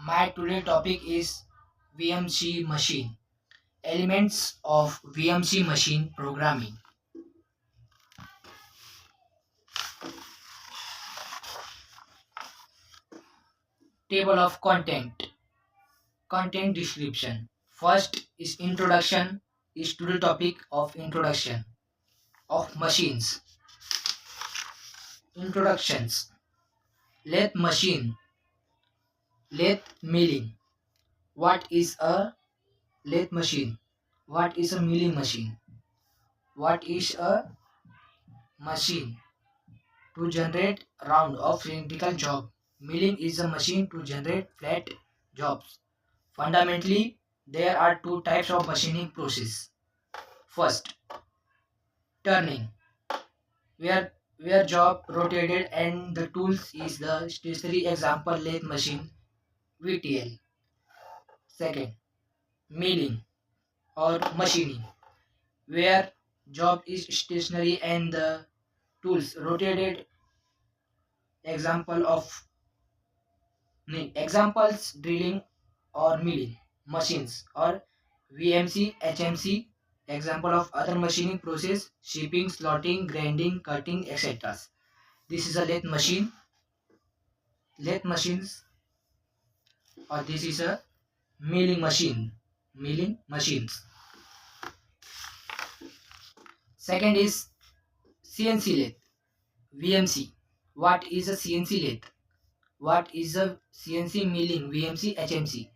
My today topic is VMC machine. Elements of VMC machine programming. Table of content. Content description. First is introduction. Is today topic of introduction of machines. Introductions. Lathe machine. Lathe milling. What is a lathe machine? What is a milling machine? What is a machine? To generate round of identical job. Milling is a machine to generate flat jobs. Fundamentally, there are two types of machining process. First, turning, where job rotated and the tools is the stationary example lathe machine VTL. Second, milling or machining, where job is stationary and the tools rotated example of examples drilling or milling machines or VMC, HMC, example of other machining process, shaping, slotting, grinding, cutting, etc. This is a lathe machines, or this is a milling machines. Second is CNC lathe, VMC. What is a CNC lathe? What is a CNC milling, VMC, HMC?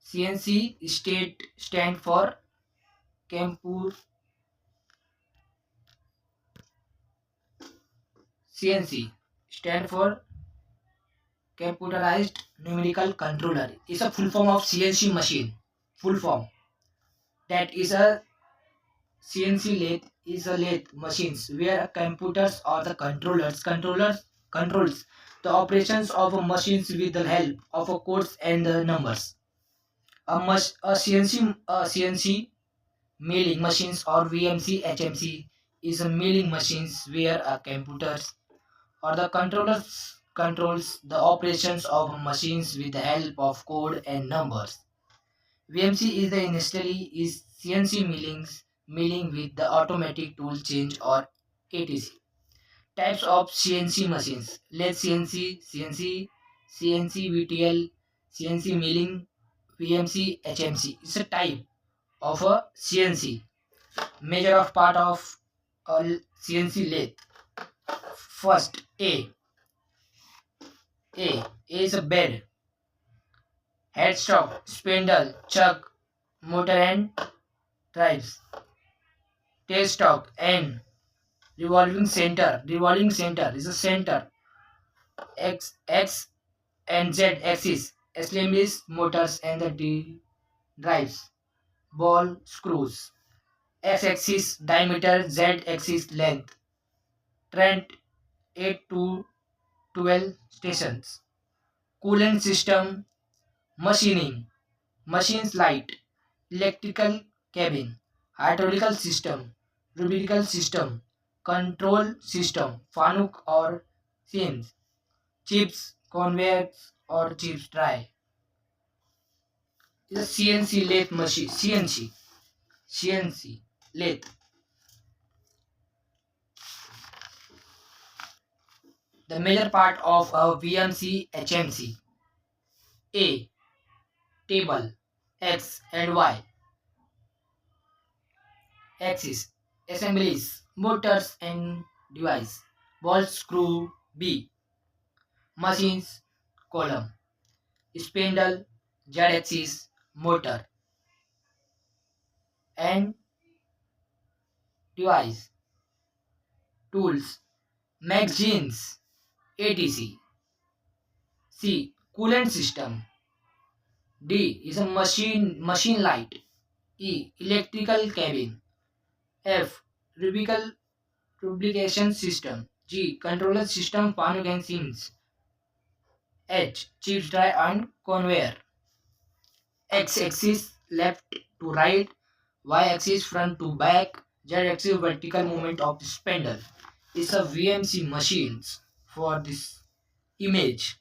CNC stand for Kempur. CNC stand for computerized numerical controller. Is a full form of CNC machine. Full form. That is a CNC lathe is a lathe machines where computers or the controllers controls the operations of a machines with the help of a codes and the numbers. A CNC milling machines or VMC HMC is a milling machines where a computers or the controllers controls the operations of machines with the help of code and numbers. VMC is the initially is CNC milling with the automatic tool change or ATC. Types of CNC machines: lathe CNC, CNC VTL, CNC milling, VMC HMC. It's a type of a CNC. Major of part of a CNC lathe. First, A is a bed, headstock, spindle, chuck, motor and drives. Tailstock, N, revolving center is a center. X and Z axis, assemblies, motors and the drives. Ball screws. X axis diameter, Z axis length. Trent 8 to 12 stations. Coolant system, machining, machines light, electrical cabin, hydraulical system, rubrical system, control system, Fanuc or fins, chips, conveyors or chips dry. Is a CNC lathe machine. CNC lathe. The major part of a VMC HMC. A. Table X and Y axis. Assemblies, motors and device. Ball screw B. Machines column. Spindle Z axis motor and device. Tools magazines ATC. C. Coolant system. D is a machine light. E. Electrical cabin. F. Rubrication system. G. Controller system Fanuc and Sims. H. Chips dry and conveyor. X axis left to right. Y axis front to back. Z axis vertical movement of the spindle. Is a VMC machines for this image.